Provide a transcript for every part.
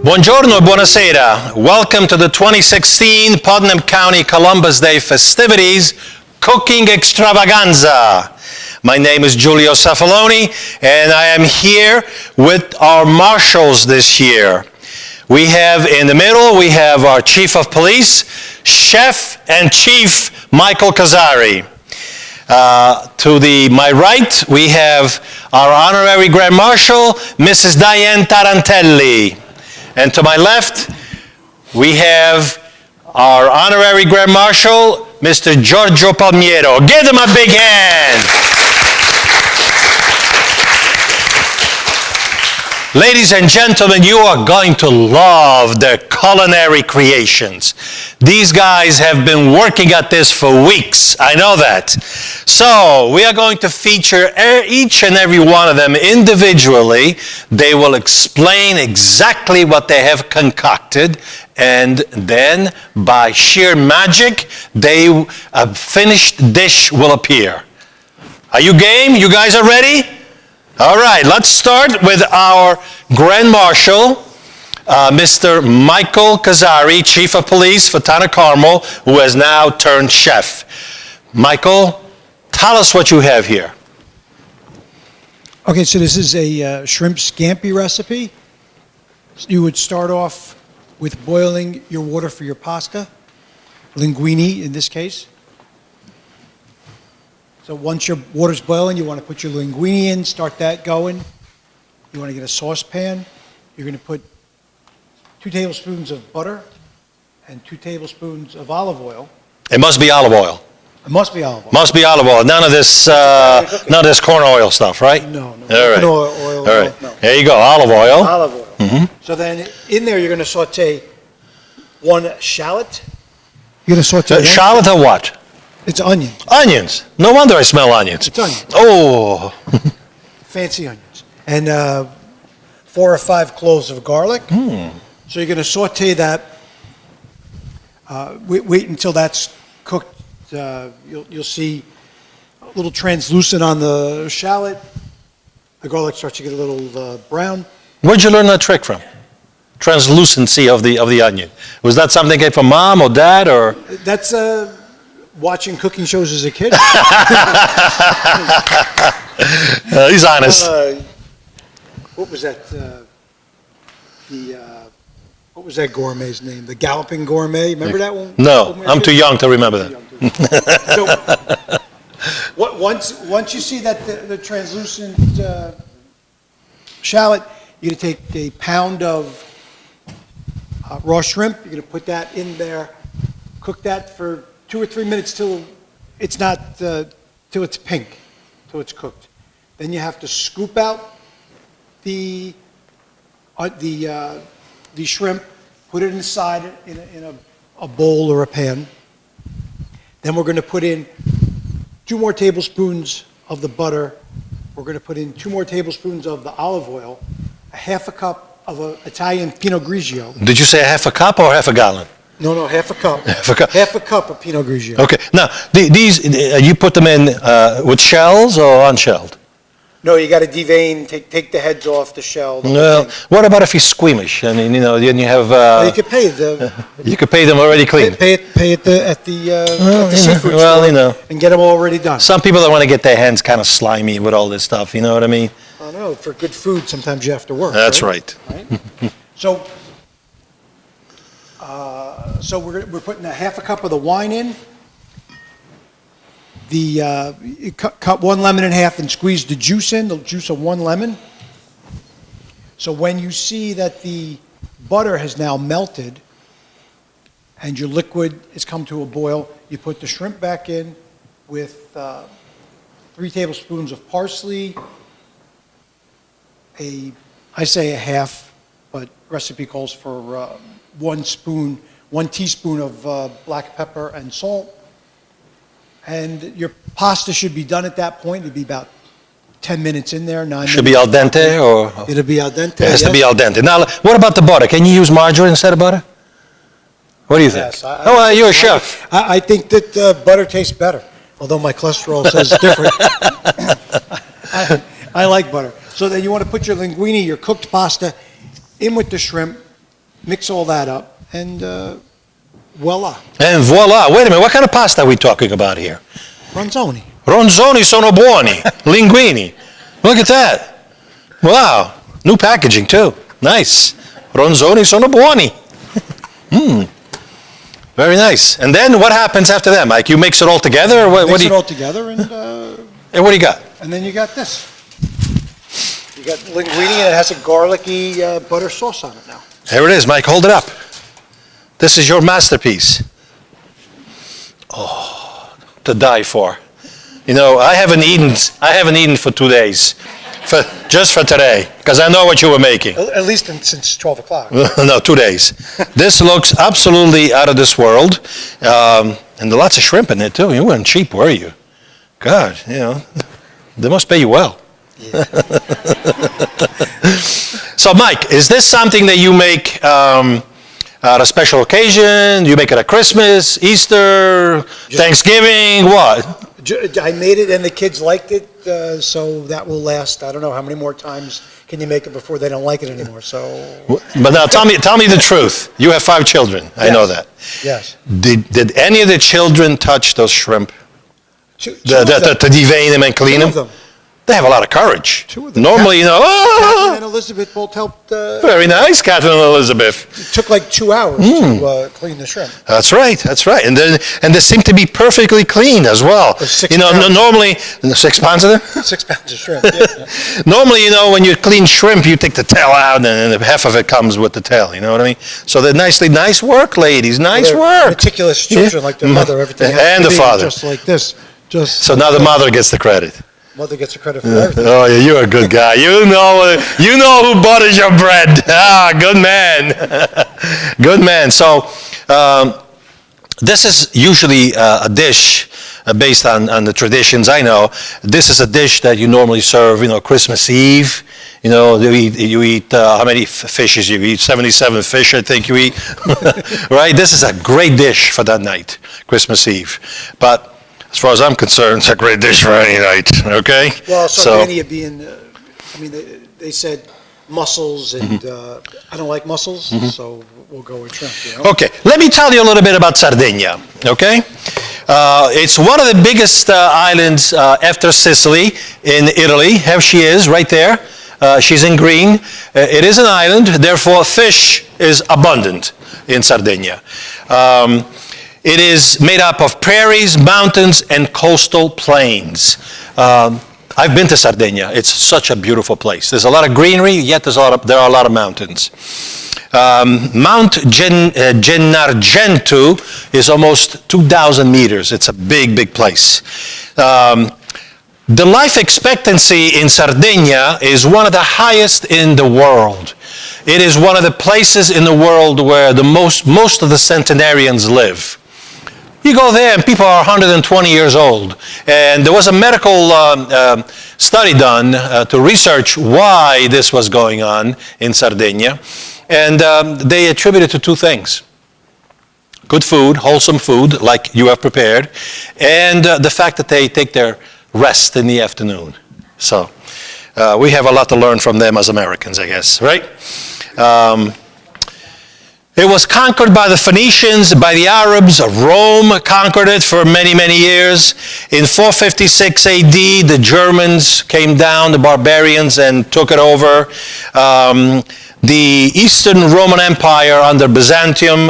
Buongiorno e buonasera. Welcome to the 2016 Putnam County Columbus Day festivities cooking extravaganza. My name is Giulio Cefaloni, and I am here with our marshals this year. We have in the middle, we have our Chief of Police, Chef and Chief Michael Cazzari. To my right, we have our Honorary Grand Marshal, Mrs. Diane Tarantelli. And to my left, we have our Honorary Grand Marshal, Mr. Giorgio Palmiero. Give them a big hand. Ladies and gentlemen, you are going to love their culinary creations. These guys have been working at this for weeks. I know that. So we are going to feature each and every one of them individually. They will explain exactly what they have concocted, and then by sheer magic, a finished dish will appear. Are you game? You guys are ready? All right, let's start with our Grand Marshal, Mr. Michael Cazzari, Chief of Police for Town of Carmel, who has now turned chef. Michael, tell us what you have here. Okay, so this is a shrimp scampi recipe. You would start off with boiling your water for your pasta, linguine in this case. So once your water's boiling, you want to put your linguine in, start that going. You want to get a saucepan. You're going to put 2 tablespoons of butter and 2 tablespoons of olive oil. It must be olive oil. It must be olive oil. Must be olive oil. None of this corn oil stuff, right? No. All right. Oil, all right. no. There you go, olive oil. Olive oil. Mm-hmm. So then in there, you're going to saute 1 shallot. You're going to saute Shallot or what? It's onions. Onions. No wonder I smell onions. It's onions. Oh. Fancy onions. And 4 or 5 cloves of garlic. So you're going to saute that. Wait until that's cooked. You'll see a little translucent on the shallot. The garlic starts to get a little brown. Where'd you learn that trick from? Translucency of the onion. Was that something that came from mom or dad or? That's watching cooking shows as a kid. He's honest. What was that? What was that gourmet's name? The Galloping Gourmet. Remember that one? No, I'm too young to remember that. So, once you see that the translucent shallot, you're going to take a pound of raw shrimp. You're going to put that in there, cook that for 2 or 3 minutes till it's till it's pink, till it's cooked. Then you have to scoop out the shrimp, put it inside in a bowl or a pan. Then we're going to put in 2 more tablespoons of the butter. We're going to put in 2 more tablespoons of the olive oil, a half a cup of Italian Pinot Grigio. Did you say a half a cup or half a gallon? No, half a cup. Half a cup. Half a cup of Pinot Grigio. Okay. Now, these you put them in with shells or unshelled? No, you got to devein, take the heads off the shell. Well, what about if he's squeamish? I mean, then you have. You could pay the. You could pay them already clean. Pay at the seafood store and get them already done. Some people don't want to get their hands kind of slimy with all this stuff. You know what I mean? I know. For good food, sometimes you have to work. That's right. So we're putting a half a cup of the wine in. You cut 1 lemon in half and squeeze the juice in, the juice of 1 lemon. So when you see that the butter has now melted and your liquid has come to a boil, you put the shrimp back in with 3 tablespoons of parsley, I say a half, but recipe calls for 1 teaspoon of black pepper and salt. And your pasta should be done at that point. It'd be about 10 minutes in there, 9 minutes. Should be al dente or? It'll be al dente. It has to be al dente. Now, what about the butter? Can you use margarine instead of butter? What do you think? Yes, You're a chef. I think that butter tastes better. although my cholesterol says different. I like butter. So then you want to put your linguine, your cooked pasta, in with the shrimp, mix all that up, and voila, And voila. Wait a minute. What kind of pasta are we talking about here? ronzoni. Ronzoni sono buoni. Linguini. Look at that. Wow. New packaging too. Nice. Ronzoni sono buoni. Very nice. And then what happens after that, Mike? You mix it all together? Or what Mix do it you, all together, and what do you got? then you got this. You got linguine, and it has a garlicky butter sauce on it now. Here it is, Mike. Hold it up. This is your masterpiece. Oh, to die for. You know, I haven't eaten for 2 days. Just for today, because I know what you were making. At least since 12 o'clock. No, 2 days. This looks absolutely out of this world. And there are lots of shrimp in it, too. You weren't cheap, were you? God, you know, they must pay you well. Yeah. So, Mike, is this something that you make at a special occasion? You make it at Christmas, Easter, Thanksgiving, what? I made it, and the kids liked it, so that will last. I don't know how many more times can you make it before they don't like it anymore. So But now tell me the truth. You have 5 children. I know that. yes, Did any of the children touch those shrimp two to devein them and clean Two them? of them. They have a lot of courage. 2 of them. Normally, you know, Catherine and Elizabeth both helped. very nice, Catherine and Elizabeth. It took like 2 hours to clean the shrimp. That's right. And they seem to be perfectly clean as well. There's 6 You know, pounds. normally 6 pounds of them. 6 pounds of shrimp. Yeah. Normally, you know, when you clean shrimp, you take the tail out, and then half of it comes with the tail. You know what I mean? So they're nice work, ladies. Nice They're work. Meticulous children, like their mother. Everything has And to the be father. just like this. So now the mother gets the credit. Mother gets the credit for everything. Oh, yeah, you're a good guy. You know who butters your bread. Ah, good man. Good man. So this is usually a dish based on the traditions I know. This is a dish that you normally serve, you know, Christmas Eve. You know, you eat how many fishes you eat? 77 fish, I think you eat. Right? This is a great dish for that night, Christmas Eve. But as far as I'm concerned, it's a great dish for any night, okay? Well, Sardinia being, they said mussels, and I don't like mussels, so we'll go with shrimp, you know? Okay, let me tell you a little bit about Sardinia, okay? It's one of the biggest islands after Sicily in Italy. Here she is, right there. She's in green. It is an island, therefore fish is abundant in Sardinia. It is made up of prairies, mountains, and coastal plains. I've been to Sardinia. It's such a beautiful place. There's a lot of greenery, yet there are a lot of mountains. Mount Gennargentu is almost 2,000 meters. It's a big, big place. The life expectancy in Sardinia is one of the highest in the world. It is one of the places in the world where most of the centenarians live. You go there and people are 120 years old. And there was a medical study done to research why this was going on in Sardinia. And they attribute it to 2 things. Good food, wholesome food, like you have prepared, and the fact that they take their rest in the afternoon. So we have a lot to learn from them as Americans, I guess, right? It was conquered by the Phoenicians, by the Arabs. Rome conquered it for many, many years. In 456 AD, the Germans came down, the barbarians, and took it over. The Eastern Roman Empire under Byzantium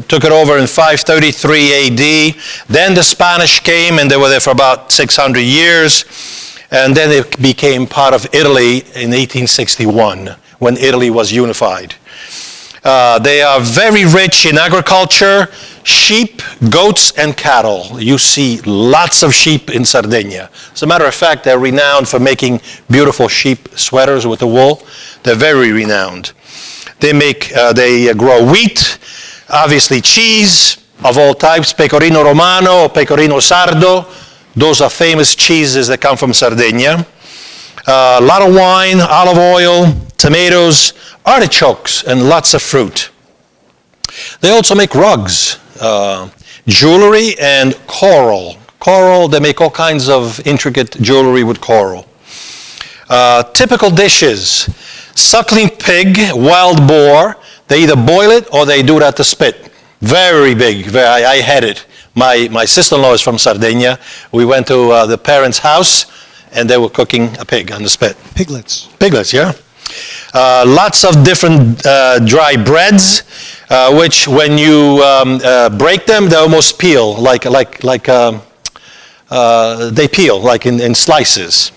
took it over in 533 AD. Then the Spanish came, and they were there for about 600 years. And then it became part of Italy in 1861, when Italy was unified. They are very rich in agriculture, sheep, goats, and cattle. You see lots of sheep in Sardinia. As a matter of fact, they're renowned for making beautiful sheep sweaters with the wool. They're very renowned. They grow wheat, obviously cheese of all types, Pecorino Romano, Pecorino Sardo. Those are famous cheeses that come from Sardinia. A lot of wine, olive oil, tomatoes, artichokes, and lots of fruit. They also make rugs, jewelry, and coral. Coral, they make all kinds of intricate jewelry with coral. Typical dishes: suckling pig, wild boar. They either boil it or they do it at the spit. Very big. I had it. My sister-in-law is from Sardinia. We went to the parents' house, and they were cooking a pig on the spit. Piglets. Piglets, yeah. Lots of different dry breads, which when you break them, they almost peel, they peel like in slices.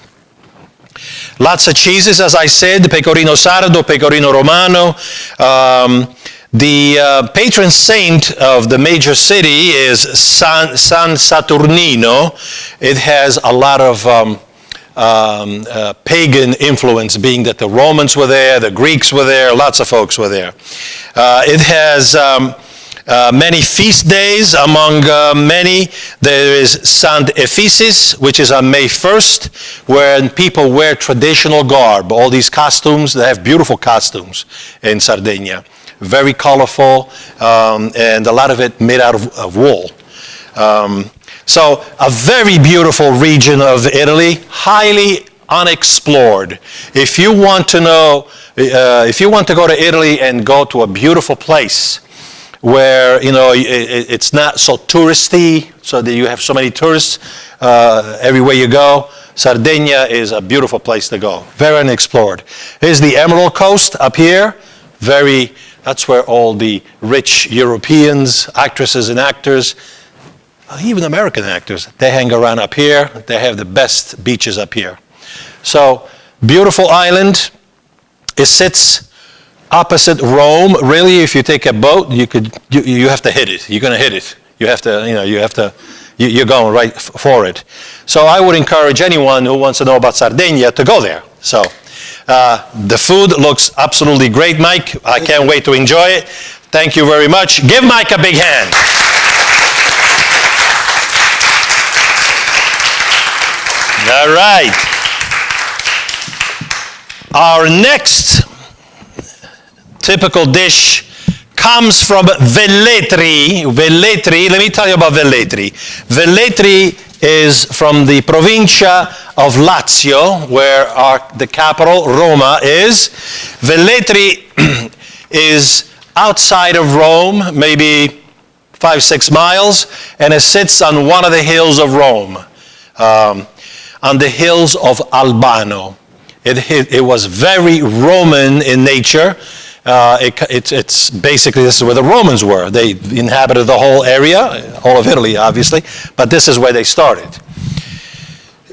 Lots of cheeses, as I said, pecorino sardo, pecorino romano. The patron saint of the major city is San Saturnino. It has a lot of pagan influence, being that the Romans were there, the Greeks were there, lots of folks were there. It has many feast days. Among many, there is Sant Ephesus, which is on May 1st, where people wear traditional garb, all these costumes. They have beautiful costumes in Sardinia, very colorful, and a lot of it made out of wool. So a very beautiful region of Italy, highly unexplored. If you want to know, if you want to go to Italy and go to a beautiful place where it's not so touristy, so that you have so many tourists everywhere you go, Sardinia is a beautiful place to go. Very unexplored. Here's the Emerald Coast up here. That's where all the rich Europeans, actresses and actors, even American actors, they hang around up here. They have the best beaches up here. So, beautiful island. It sits opposite Rome. Really, if you take a boat, you have to hit it. You're going to hit it. You're going right for it. So I would encourage anyone who wants to know about Sardinia to go there. So the food looks absolutely great, Mike. I can't wait to enjoy it. Thank you very much. Give Mike a big hand. All right. Our next typical dish comes from Velletri. Velletri, let me tell you about Velletri. Velletri is from the provincia of Lazio, where the capital, Roma, is. Velletri is outside of Rome, maybe 5-6 miles, and it sits on one of the hills of Rome, on the hills of Albano. It was very Roman in nature. It's basically, this is where the Romans were. They inhabited the whole area, all of Italy, obviously, but this is where they started.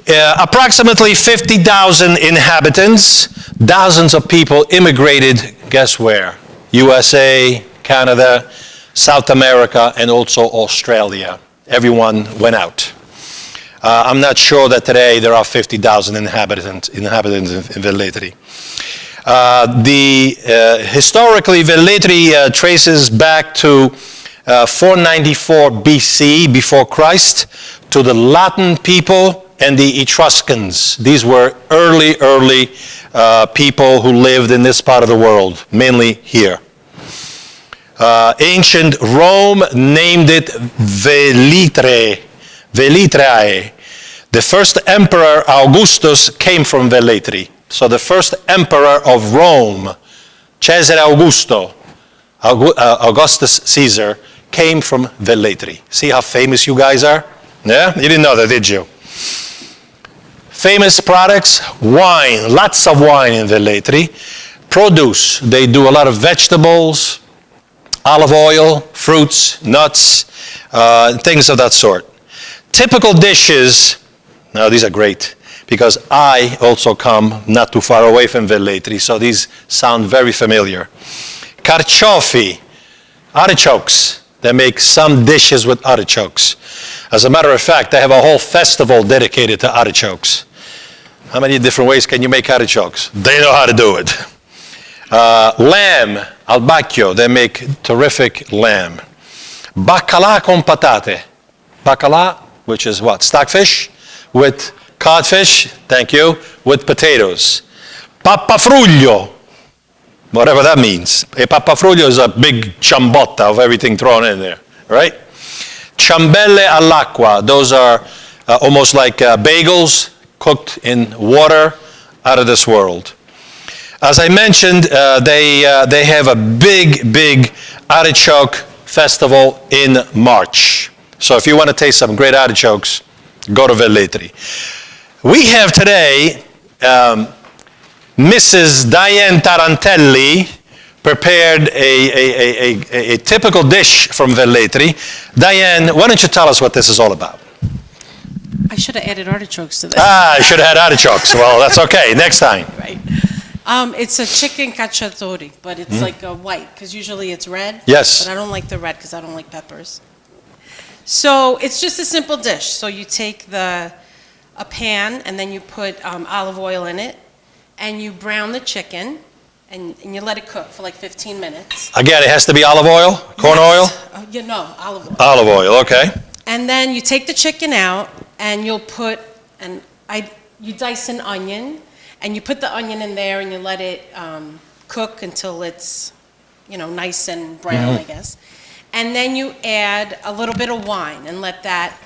Approximately 50,000 inhabitants. Thousands of people immigrated, guess where? USA, Canada, South America, and also Australia. Everyone went out. I'm not sure that today there are 50,000 inhabitants in Velletri. Historically, Velletri traces back to 494 BC, before Christ, to the Latin people and the Etruscans. These were early people who lived in this part of the world, mainly here. Ancient Rome named it Velitrae. The first emperor, Augustus, came from Velletri. So the first emperor of Rome, Cesare Augusto, Augustus Caesar, came from Velletri. See how famous you guys are? Yeah? You didn't know that, did you? Famous products, wine, lots of wine in Velletri. Produce, they do a lot of vegetables, olive oil, fruits, nuts, things of that sort. Typical dishes, now these are great, because I also come not too far away from Velletri, so these sound very familiar. Carciofi, artichokes. They make some dishes with artichokes. As a matter of fact, they have a whole festival dedicated to artichokes. How many different ways can you make artichokes? They know how to do it. Lamb, albacchio, they make terrific lamb. Baccalà con patate. Baccalà, which is what? Stockfish with codfish, thank you, with potatoes. Pappafruglio, whatever that means. A pappafruglio is a big ciambotta of everything thrown in there, right? Ciambelle all'acqua, those are almost like bagels cooked in water, out of this world. As I mentioned, they have a big artichoke festival in March. So if you want to taste some great artichokes, go to Velletri. We have today Mrs. Diane Tarantelli prepared a typical dish from Velletri. Diane, why don't you tell us what this is all about? I should have added artichokes to this. I should have had artichokes. Well, that's okay. Next time. Right. It's a chicken cacciatore, but it's like a white, because usually it's red. Yes. But I don't like the red because I don't like peppers. So it's just a simple dish. So you take a pan, and then you put olive oil in it, and you brown the chicken, and you let it cook for like 15 minutes. Again, it has to be olive oil, corn oil? Olive oil. Olive oil, okay. And then you take the chicken out, and you'll put, you dice an onion, and you put the onion in there, and you let it cook until it's, nice and brown, I guess. And then you add a little bit of wine and let that,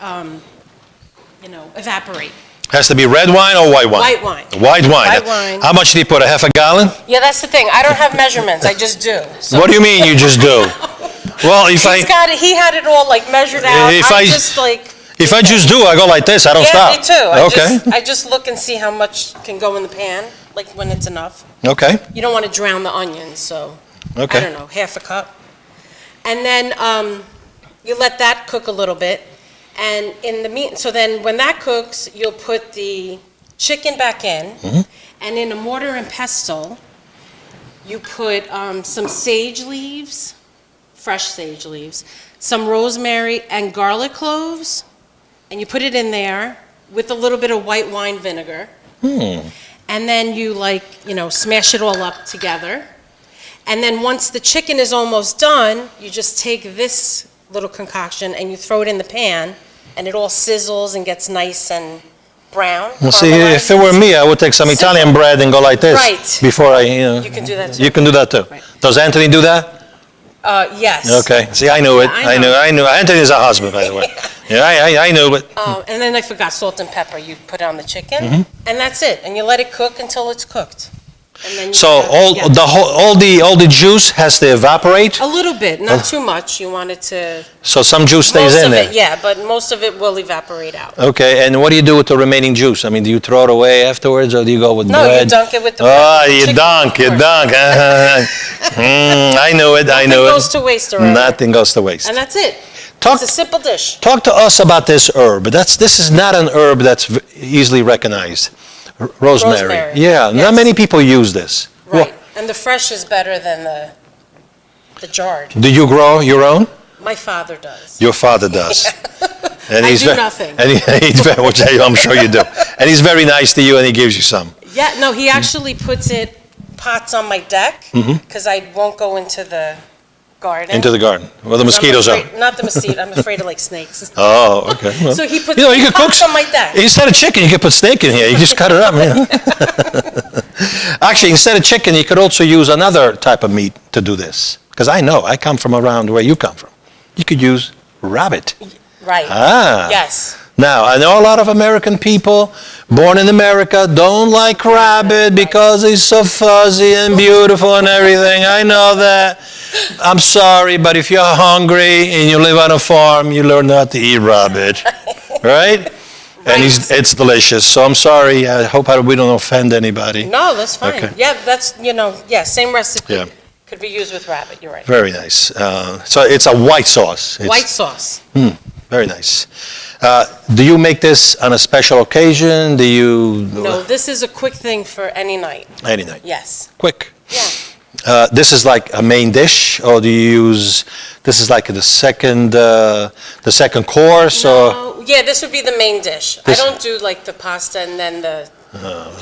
evaporate. Has to be red wine or white wine? White wine. White wine. White wine. How much do you put? A half a gallon? Yeah, that's the thing. I don't have measurements. I just do. So. What do you mean you just do? Well, if He had it all like measured out. If I just do, I go like this. I don't stop. Yeah, me too. Okay. I just look and see how much can go in the pan, like when it's enough. Okay. You don't want to drown the onions, so Okay. I don't know, half a cup. And then you let that cook a little bit. And in the meat, so then when that cooks, you'll put the chicken back in. And in a mortar and pestle, you put some sage leaves, fresh sage leaves, some rosemary and garlic cloves, and you put it in there with a little bit of white wine vinegar. And then you smash it all up together. And then once the chicken is almost done, you just take this little concoction and you throw it in the pan, and it all sizzles and gets nice and brown. Well, see, if it were me, I would take some Italian bread and go like this. Right. Before I, You can do that too. You can do that too. Right. Does Anthony do that? Yes. Okay. See, I knew it. Yeah, I I knew. Anthony's a husband, by the way. Yeah, I knew it. And then I forgot salt and pepper. You put it on the chicken, and that's it. And you let it cook until it's cooked. And then you So all the juice has to evaporate. a little bit, not too much. You want it to. So some juice stays Most in of there. it, yeah, but most of it will evaporate out. Okay, and what do you do with the remaining juice? I mean, do you throw it away afterwards, or do you go with No, bread? you dunk it with the Oh, bread. you Chicken, dunk, of you course. dunk. I knew it, I knew Nothing it. goes to waste around. Nothing goes to waste. And that's it. Talk, It's a simple dish. talk to us about this herb. This is not an herb that's easily recognized. Rosemary. Rosemary, Yeah, not yes. many people use this. Right. And the fresh is better than the jarred. Do you grow your own? My father does. Your father does. And I he's do ve- nothing. And he's very, which I'm sure you do. And he's very nice to you, and he gives you some. Yeah, no, he actually puts pots on my deck because I won't go into the garden. Into the garden, where the mosquitoes are. Not the mosquito. I'm afraid of like snakes. Oh, okay. Well, So he puts you could cook pots on my deck. Instead of chicken, you could put steak in here. You just cut it up. Actually, instead of chicken, you could also use another type of meat to do this. Because I come from around where you come from. You could use rabbit. Right. Ah. Yes. Now, I know a lot of American people born in America don't like rabbit because it's so fuzzy and beautiful and everything. I know that. I'm sorry, but if you're hungry and you live on a farm, you learn not to eat rabbit, right? And it's delicious. So I'm sorry. I hope we don't offend anybody. No, that's fine. Okay. Yeah, that's, same recipe. Yeah. Could be used with rabbit, you're right. Very nice. So it's a white sauce. White sauce. Very nice. Do you make this on a special occasion? Do you? No, this is a quick thing for any night. Any night. Yes. Quick. Yeah. This is like a main dish, or do you use? This is like the second course, or? No, yeah, this would be the main dish. This- I don't do like the pasta and then the.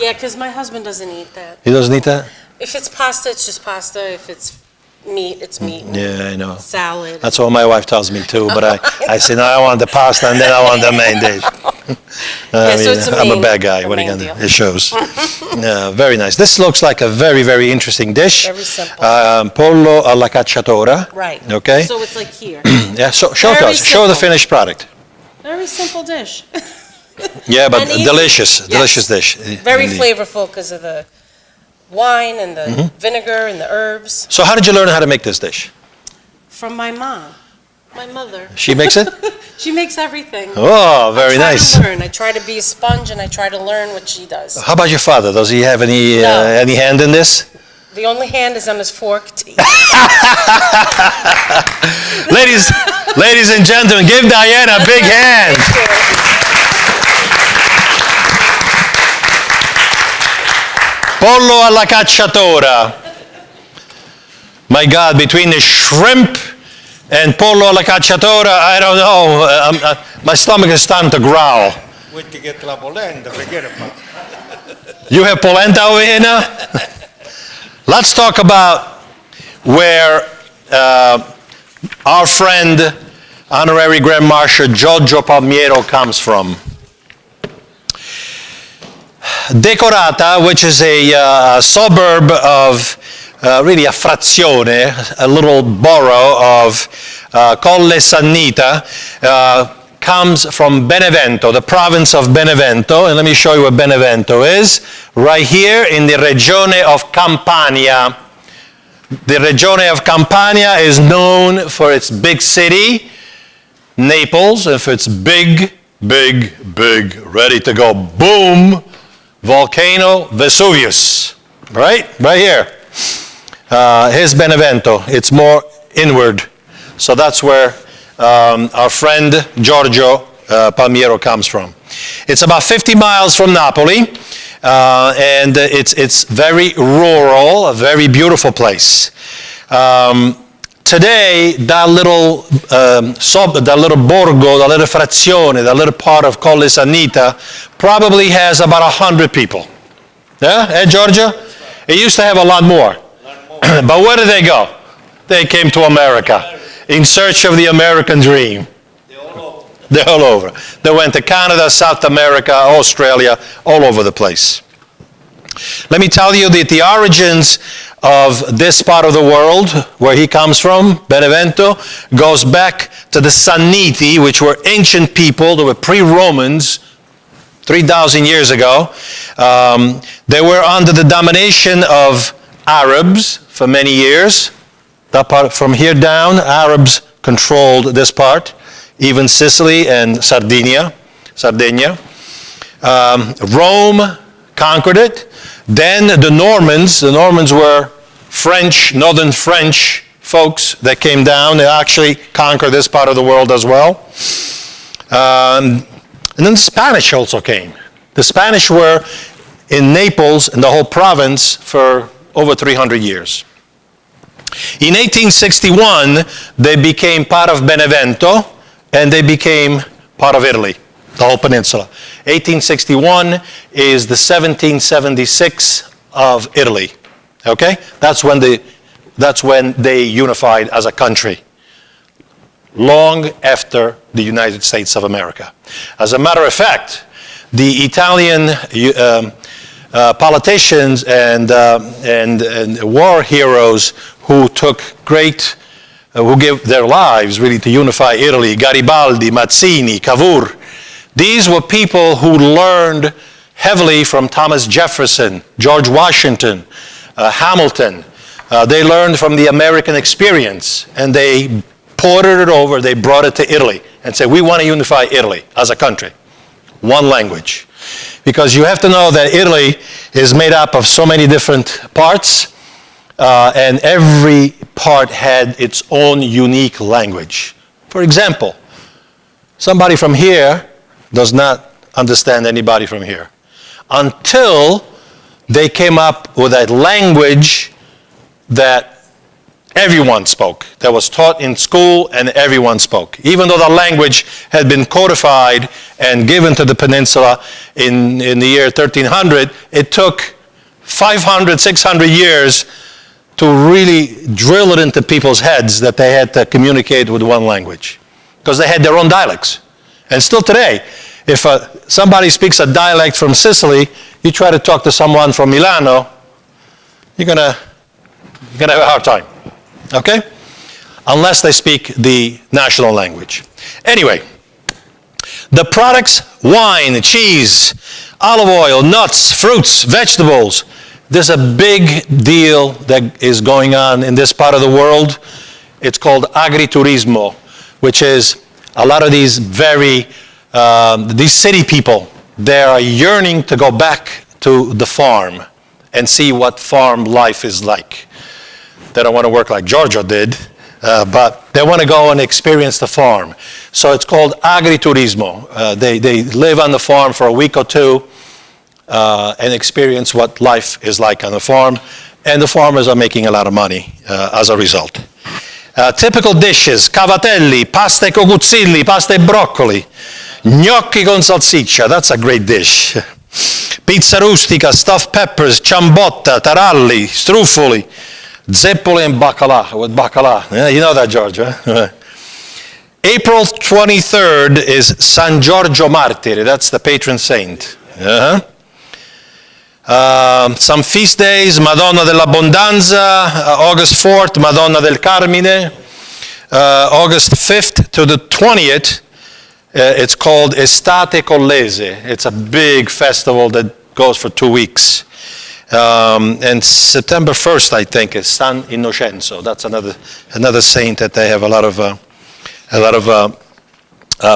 Yeah, because my husband doesn't eat that. He doesn't eat that. If it's pasta, it's just pasta. If it's meat, it's meat. Yeah, I know. Salad. That's what my wife tells me too. But I say no, I want the pasta and then I want the main dish. so it's I'm a bad guy. What are you main gonna do? deal. It shows. Yeah, very nice. This looks like a very, very interesting dish. Very simple. Pollo alla cacciatora. Right. Okay. So it's like here. Yeah. So show to Very us. Show the simple. finished product. Very simple dish. Yeah, but And easy. delicious, Yes. delicious dish. Very Indeed. flavorful because of the wine and the vinegar and the herbs. So how did you learn how to make this dish? From my mom, my mother. She makes it? She makes everything. Oh, very I try nice. to learn. I try to be a sponge and I try to learn what she does. How about your father? Does he have any No. any hand in this? The only hand is on his fork to eat. Ladies and gentlemen, give Diane a big hand. Pollo alla cacciatora. My God, between the shrimp and pollo alla cacciatora, I don't know. My stomach is starting to growl. Wait to get la polenta, forget about it. You have polenta over here now? Let's talk about where our friend, Honorary Grand Marshal Giorgio Palmiero comes from. Decorata, which is a suburb of, really a frazione, a little borough of Colle Sannita, comes from Benevento, the province of Benevento. And let me show you what Benevento is. Right here in the Regione of Campania. The Regione of Campania is known for its big city, Naples, and for its big, ready to go, boom, volcano Vesuvius. Right here. Here's Benevento. It's more inward. So that's where our friend Giorgio Palmiero comes from. It's about 50 miles from Napoli, and it's very rural, a very beautiful place. Today, that little borgo, that little frazione, that little part of Colle Sannita probably has about 100 people. Yeah, Giorgio? It used to have a lot more. But where did they go? They came to America in search of the American dream. They're all over. They went to Canada, South America, Australia, all over the place. Let me tell you that the origins of this part of the world, where he comes from, Benevento, goes back to the Sanniti, which were ancient people. They were pre-Romans, 3,000 years ago. They were under the domination of Arabs for many years. That part, from here down, Arabs controlled this part, even Sicily and Sardinia. Rome conquered it. Then the Normans were French, northern French folks that came down. They actually conquered this part of the world as well. And then the Spanish also came. The Spanish were in Naples and the whole province for over 300 years. In 1861, they became part of Benevento, and they became part of Italy, the whole peninsula. 1861 is the 1776 of Italy. Okay? That's when they unified as a country, long after the United States of America. As a matter of fact, the Italian politicians and war heroes who took who gave their lives really to unify Italy, Garibaldi, Mazzini, Cavour, these were people who learned heavily from Thomas Jefferson, George Washington, Hamilton. They learned from the American experience, and they ported it over, they brought it to Italy, and said, we want to unify Italy as a country. One language. Because you have to know that Italy is made up of so many different parts, and every part had its own unique language. For example, somebody from here does not understand anybody from here until they came up with a language that everyone spoke, that was taught in school and everyone spoke. Even though the language had been codified and given to the peninsula in the year 1300, it took 500, 600 years to really drill it into people's heads that they had to communicate with one language, because they had their own dialects. And still today, if somebody speaks a dialect from Sicily, you try to talk to someone from Milano, you're gonna have a hard time, okay? Unless they speak the national language. Anyway, the products wine, cheese, olive oil, nuts, fruits, vegetables. There's a big deal that is going on in this part of the world. It's called agriturismo, which is a lot of these these city people, they are yearning to go back to the farm and see what farm life is like. They don't want to work like Giorgio did, but they want to go and experience the farm. So it's called agriturismo. They live on the farm for a week or two and experience what life is like on the farm. And the farmers are making a lot of money as a result. Typical dishes: cavatelli, pasta e cocuzzilli, pasta e broccoli, gnocchi con salsiccia, that's a great dish. Pizza rustica, stuffed peppers, ciambotta, taralli, struffoli, zeppole and bacala, with bacala. Yeah, you know that, George, huh? April 23rd is San Giorgio Martire, that's the patron saint. Uh-huh. Some feast days: Madonna dell'Abbondanza, August 4th, Madonna del Carmine, August 5th to the 20th, it's called Estate Collese. It's a big festival that goes for 2 weeks. And September 1st, I think, is San Innocenzo. That's another saint that they have a lot of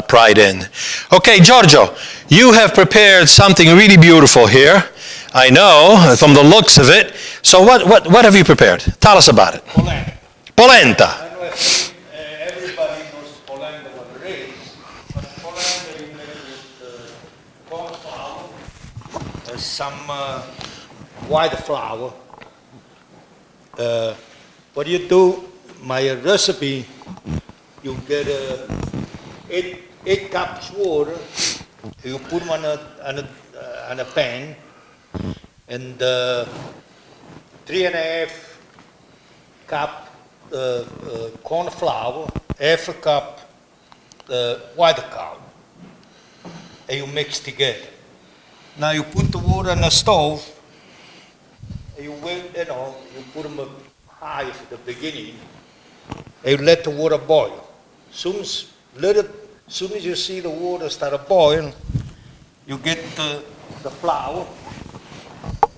pride in. Okay, Giorgio, you have prepared something really beautiful here. I know from the looks of it. So what have you prepared? Tell us about it. Polenta. Polenta. I know everybody knows polenta what it is, but polenta you make with corn flour, some white flour. What you do, my recipe, you get 8 cups water, you put them on a pan, and 3.5 cup corn flour, half a cup white flour, and you mix together. Now you put the water on the stove, and you wait, you put them high at the beginning, and you let the water boil. Soon as you see the water start boiling, you get the flour.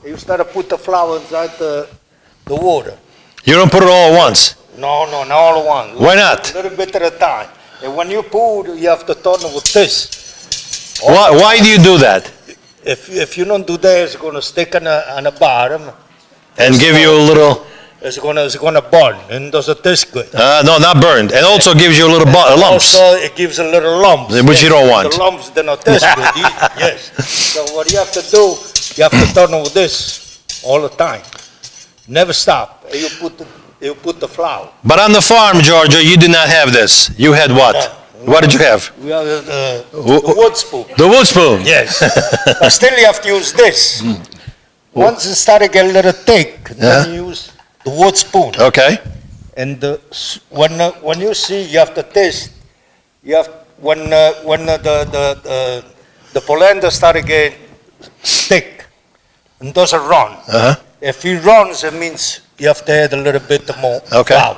You start to put the flour inside the water. You don't put it all at once. No, not all at once. Why not? A little bit at a time. And when you put, you have to turn it with this. Why do you do that? If you don't do that, it's going to stick on the bottom. And give you a little... It's gonna burn, and it doesn't taste good. no, not burned. And also gives you a little lumps. Also, it gives a little lumps. Which you don't want. The lumps, they don't taste good. Yes. So what you have to do, you have to turn it with this all the time. Never stop. And you put the flour. But on the farm, Giorgio, you did not have this. You had what? What did you have? We have the wood spoon. The wood spoon. Yes. But still you have to use this. Once it started to get a little thick, then you use the wood spoon. Okay. And when you see, you have to taste. You have when the polenta started getting thick and doesn't run. Uh-huh. If it runs, it means you have to add a little bit more Okay. flour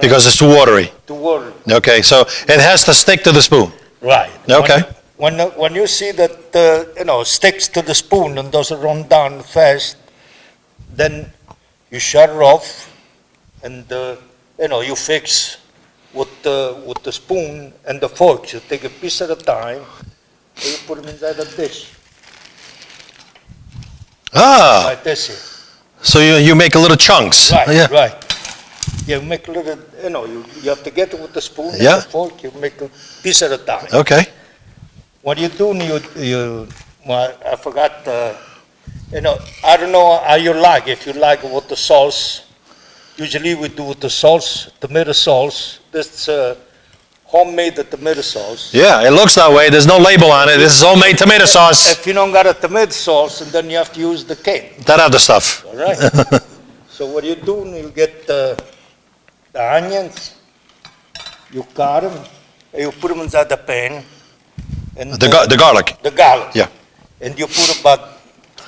Because it's too watery. to water. Okay, so it has to stick to the spoon. Right. Okay. When you see that sticks to the spoon and doesn't run down fast, then you shut it off, and you fix with the spoon and the forks. You take a piece at a time, and you put them inside the dish Ah, like this here. so you make a little chunks. Right, Yeah. right. You make a little, you have to get it with the spoon and Yeah. the fork. You make a piece at a time. Okay. What you do, I forgot. I don't know how you like. If you like it with the sauce, usually we do with the sauce, tomato sauce. This homemade tomato sauce. Yeah, it looks that way. There's no label on it. This is homemade tomato sauce. If you don't got a tomato sauce, and then you have to use the cane. That other stuff. All right. So what you do, you get the onions, you cut them, and you put them inside the pan. And The garlic. the garlic. Yeah. And you put about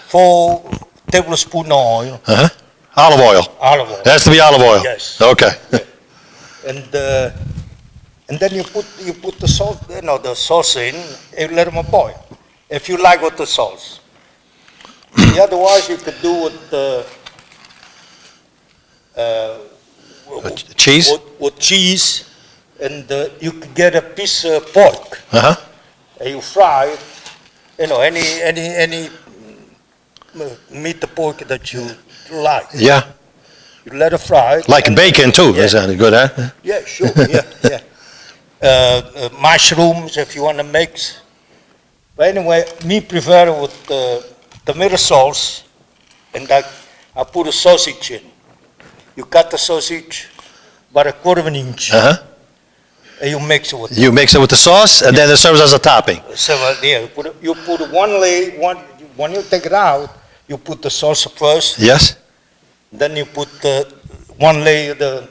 4 tablespoons of oil, Uh-huh. Olive oil. olive oil. It has to be olive oil. Yes. Okay. And and then you put the sauce, the sauce in, and let them boil. If you like with the sauce. Otherwise, you could do with Cheese? with cheese, and you could get a piece of pork, Uh-huh. and you fry it. Any meat, the pork that you like. Yeah. You let it fry. Like and- bacon too. Yeah. Is that good, huh? Yeah, sure. Yeah. Mushrooms if you want to mix. But anyway, me prefer with tomato sauce, and I put a sausage in. You cut the sausage about a quarter of an inch, Uh-huh. and you mix it with. You mix it with the sauce, and then it serves as a topping. So yeah, you put one layer. When you take it out, you put the sauce first. Yes? Then you put one layer the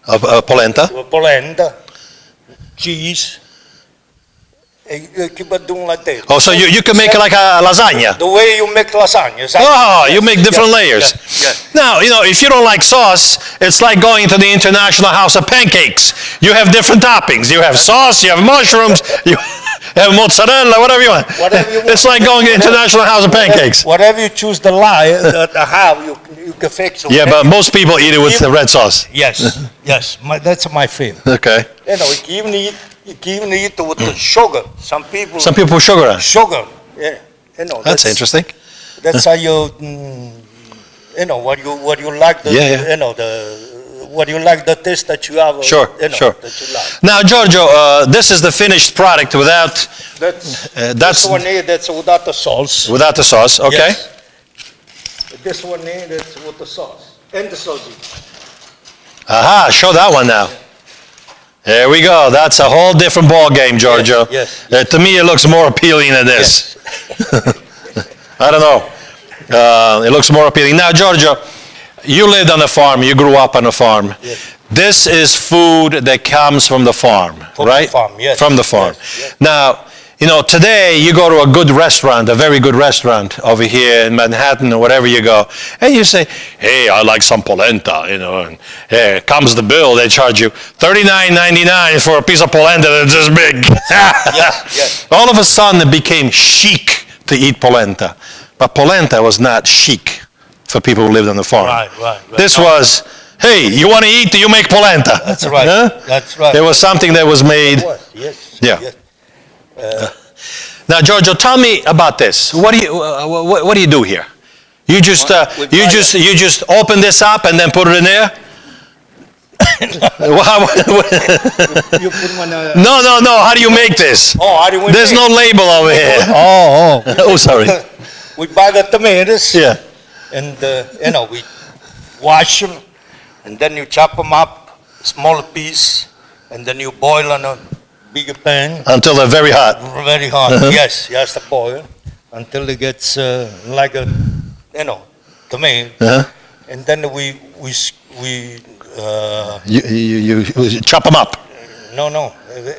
Of polenta? polenta, cheese. And you keep it doing like that. Oh, so you can make it like a lasagna. The way you make lasagna. exactly. Oh, you Yes, make different yes, layers. yes, yes. Now, if you don't like sauce, it's like going to the International House of Pancakes. You have different toppings. You have sauce, you have mushrooms, you have mozzarella, whatever you want. Whatever you want. It's like going to the International House of Pancakes. Whatever you choose to have, you can fix it. Yeah, but most people eat it with the red sauce. Yes, yes, that's my favorite. Okay. You can even eat it with the sugar. Some people. Some people put sugar on. Sugar, yeah. That's interesting. That's how you, what you like. Yeah, yeah. What you like the taste that you have. Sure, sure. That you like. Now, Giorgio, this is the finished product without That's that's one here. That's without the sauce. without the sauce. Okay. Yes. This one here. That's with the sauce and the sausage. Aha, show that one now. There we go. That's a whole different ball game, Giorgio. Yes, To me, it looks more appealing than this. I don't know. It looks more appealing. Now, Giorgio, you lived on a farm. You grew up on a farm. Yes. This is food that comes from the farm, From the right? farm, yes. From the farm. Yes, yes. Now, today you go to a good restaurant, a very good restaurant over here in Manhattan or whatever you go, and you say, hey, I like some polenta, and here comes the bill, they charge you $39.99 for a piece of polenta that's this big. yes. All of a sudden it became chic to eat polenta, but polenta was not chic for people who lived on the farm. Right. This was, hey, you want to eat, you make polenta. That's right. Huh? That's right. There was something that was made. Yes. Yeah. Yes. Now, Giorgio, tell me about this. What do you do here? You just you just open this up and then put it in there? You put them on a, No. How do you make this? Oh, how do we There's make no label over here. Oh. Oh, sorry. We buy the tomatoes. Yeah. And, we wash them, and then you chop them up, smaller piece, and then you boil on a bigger pan, Until they're very hot. very hot. Uh-huh. Yes, you have to boil until it gets like a, tomato. Uh-huh. And then we You chop them up. no,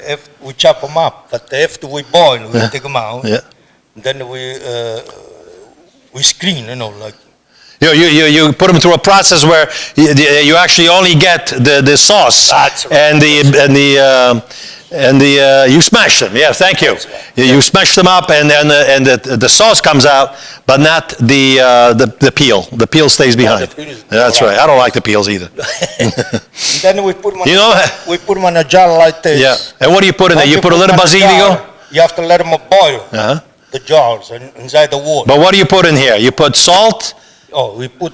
if we chop them up, but after we boil, we take them out. Yeah. Then we screen, like. You put them through a process where you actually only get the sauce That's right. and you smash them. Yeah, thank you. That's right. You smash them up and the sauce comes out, but not the peel. The peel stays behind. the peel is- That's right. I don't like the peels either. And then we put them on, You know- we put them in a jar like this. Yeah. And what do you put in there? Once You put a them little in basilico. jar, You have to let them boil, Uh-huh. the jars, inside the water. But what do you put in here? You put salt, We put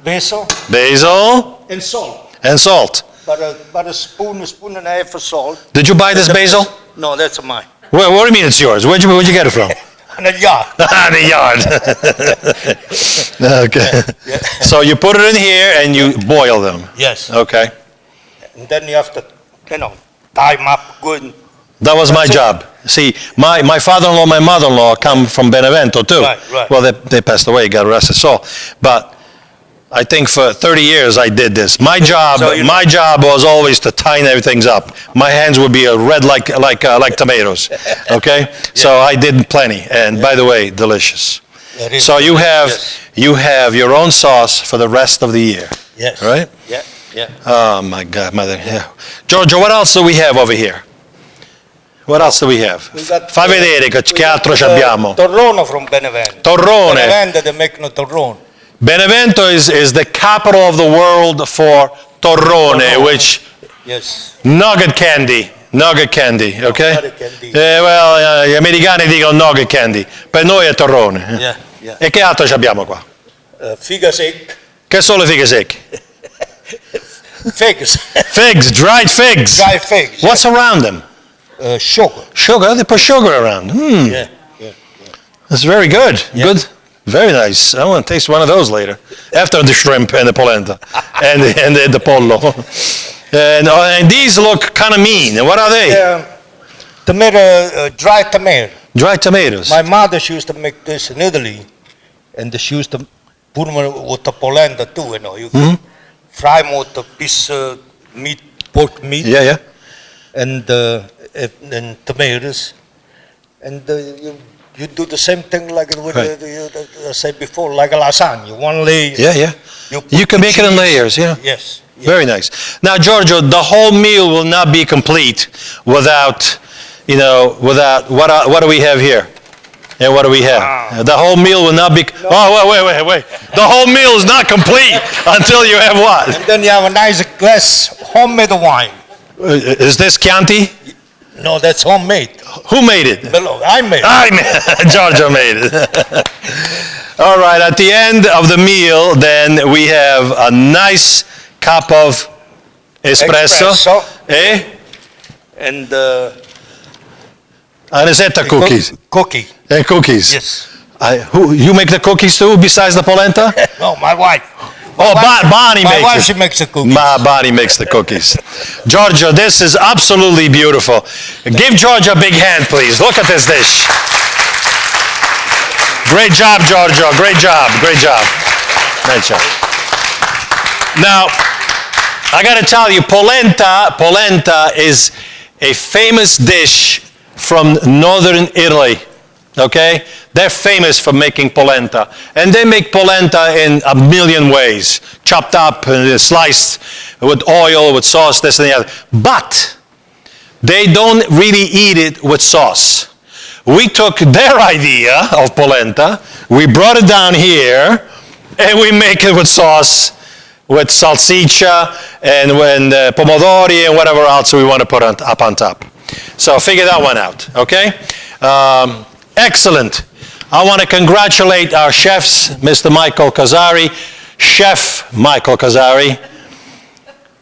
basil basil, and salt. and salt. about a spoon and a half of salt. Did you buy this basil? No, that's mine. What do you mean it's yours? Where'd you get it from? In a jar. The yard. Okay. So you put it in here and you boil them. Yes. Okay. And then you have to, tie them up good. That was my That's it. job. See, my father-in-law, my mother-in-law come from Benevento too. Right. Well, they passed away, God rest his soul. But I think for 30 years I did this. My job was always to tighten everything up. My hands would be red like tomatoes. Okay? So I did plenty. And by the way, delicious. It is. So you Yes. have your own sauce for the rest of the year. Yes. Right? Yeah. Yeah. Oh my God, mother. Yeah. Giorgio, what else do we have over here? What else do we have? We got, Fa vedere che altro ci got, abbiamo. Torrone from Benevento. Torrone. Benevento, they make no torrone. Benevento is the capital of the world for torrone, Torrone. which Yes. nugget candy. Nugget candy, ok? Nugget candy. Well, gli americani dicono nugget candy, per noi è torrone. Yeah, yeah. E che altro ci abbiamo qua? Figa secca. Che sono le fighe secche? Figs. Figs, dried figs. Dry figs. What's around them? Sugar. Sugar, they put sugar around. Yeah. That's very good. Yeah. Good. Very nice. I want to taste one of those later. After the shrimp and the polenta and the pollo. And these look kind of mean. And what are they? Tomato, dry tomato. Dried tomatoes. My mother, she used to make this in Italy, and she used to put them with the polenta too, you know. You fry them with a piece of meat, pork meat, Yeah, yeah. and tomatoes. And you do the same thing like with Right. I said before, like a lasagna. One layer. Yeah, yeah. put You can the make it in cheese. layers, yeah. Yes. yes. Very nice. Now, Giorgio, the whole meal will not be complete without, what do we have here? And what do we have? The whole meal will not be, oh, wait. The whole meal is not complete until you have what? And then you have a nice glass homemade wine. Is this Chianti? No, that's homemade. Who made it? Below, I made it. I made Giorgio made it. All right, at the end of the meal, then we have a nice cup of espresso. Eh? And Anisetta cookies. Cookie. And cookies. Yes. You make the cookies too, besides the polenta? No, my wife. Oh, Bonnie My makes wife, it. she makes the cookies. Bonnie makes the cookies. Giorgio, this is absolutely beautiful. Give Giorgio a big hand, please. Look at this dish. Great job, Giorgio. Great job. Great job. Great job. Now, I got to tell you, polenta is a famous dish from northern Italy. Okay? They're famous for making polenta. And they make polenta in a million ways. Chopped up, sliced with oil, with sauce, this and the other. But they don't really eat it with sauce. We took their idea of polenta, we brought it down here, and we make it with sauce, with salsiccia, and pomodori, and whatever else we want to put up on top. So figure that one out, okay? Excellent. I want to congratulate our chefs, Mr. Michael Casari, Chef Michael Casari,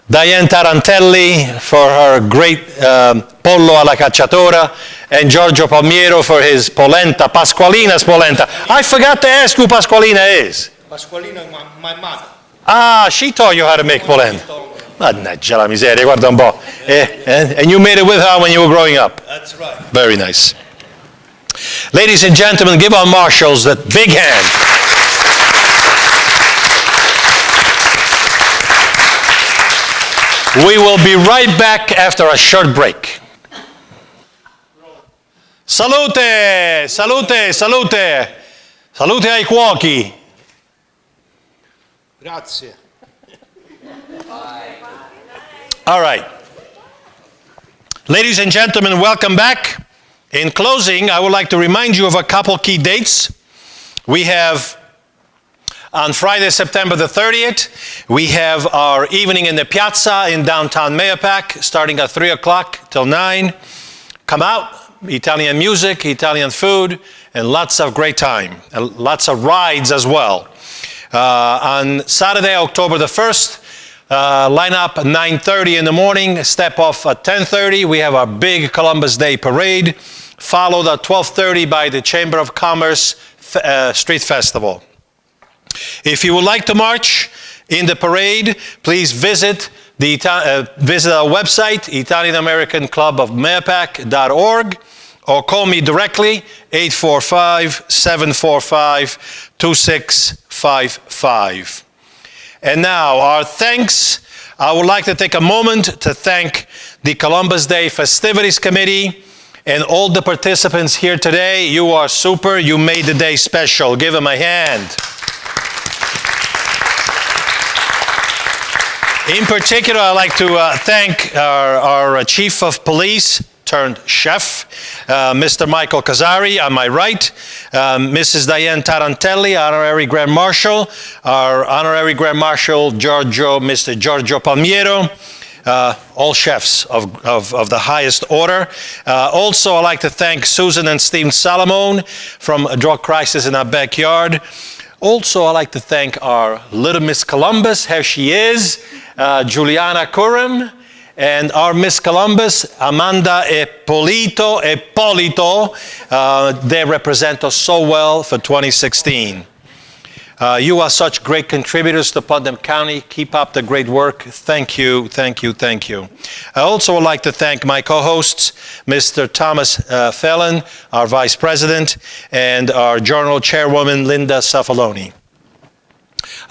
Diane Tarantelli for her great pollo alla cacciatora, and Giorgio Palmiero for his polenta, Pasqualina's polenta. I forgot to ask who Pasqualina is. Pasqualina, my mother. Ah, she taught you how to make polenta. Mannaggia la miseria, guarda un po'. And you made it with her when you were growing up. That's right. Very nice. Ladies and gentlemen, give our marshals a big hand. We will be right back after a short break. Salute, salute, salute. Salute ai cuochi. Grazie. All right. Ladies and gentlemen, welcome back. In closing, I would like to remind you of a couple key dates. We have on Friday, September the 30th, we have our evening in the piazza in downtown Mayapack, starting at 3 o'clock till 9. Come out, Italian music, Italian food, and lots of great time, and lots of rides as well. On Saturday, October the 1st, line up at 9:30 in the morning, step off at 10:30. We have our big Columbus Day parade, followed at 12:30 by the Chamber of Commerce Street Festival. If you would like to march in the parade, please visit our website, ItalianAmericanClubOfMayapack.org, or call me directly, 845-745-2655. And now, our thanks. I would like to take a moment to thank the Columbus Day Festivities Committee and all the participants here today. You are super. You made the day special. Give them a hand. In particular, I'd like to thank our chief of police turned chef, Mr. Michael Casari on my right, Mrs. Diane Tarantelli, Honorary Grand Marshal, our Honorary Grand Marshal Mr. Giorgio Palmiero, all chefs of the highest order. Also, I'd like to thank Susan and Steve Salomon from Drug Crisis in Our Backyard. Also, I'd like to thank our little Miss Columbus, here she is, Juliana Curran, and our Miss Columbus, Amanda Ippolito. They represent us so well for 2016. You are such great contributors to Putnam County. Keep up the great work. Thank you, thank you, thank you. I also would like to thank my co-hosts, Mr. Thomas Fellon, our Vice President, and our Journal Chairwoman, Linda Cefaloni.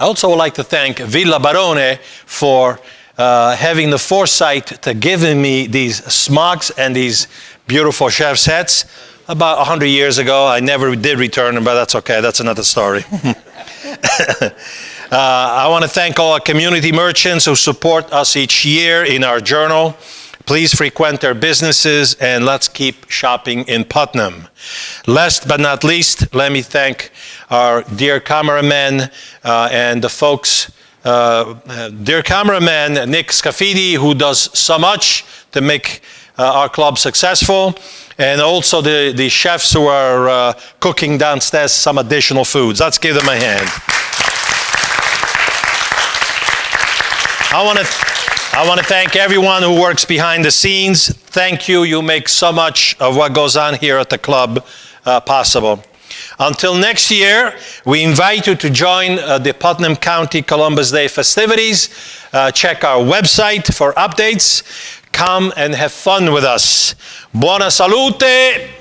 I also would like to thank Villa Barone for having the foresight to giving me these smugs and these beautiful chef's hats. About 100 years ago, I never did return them, but that's okay. That's another story. I want to thank all our community merchants who support us each year in our journal. Please frequent their businesses and let's keep shopping in Putnam. Last but not least, let me thank our dear cameraman and the folks, dear cameraman Nick Scafidi, who does so much to make our club successful, and also the chefs who are cooking downstairs some additional foods. Let's give them a hand. I want to thank everyone who works behind the scenes. Thank you. You make so much of what goes on here at the club possible. Until next year, we invite you to join the Putnam County Columbus Day festivities. Check our website for updates. Come and have fun with us. Buona salute.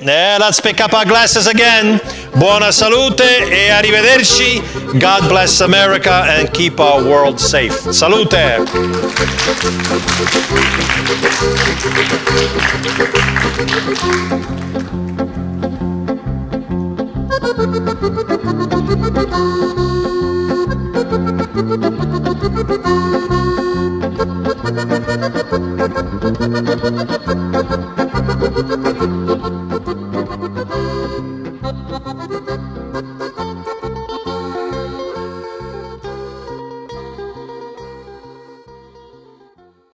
Let's pick up our glasses again. Buona salute e arrivederci. God bless America and keep our world safe. Salute. Thank you.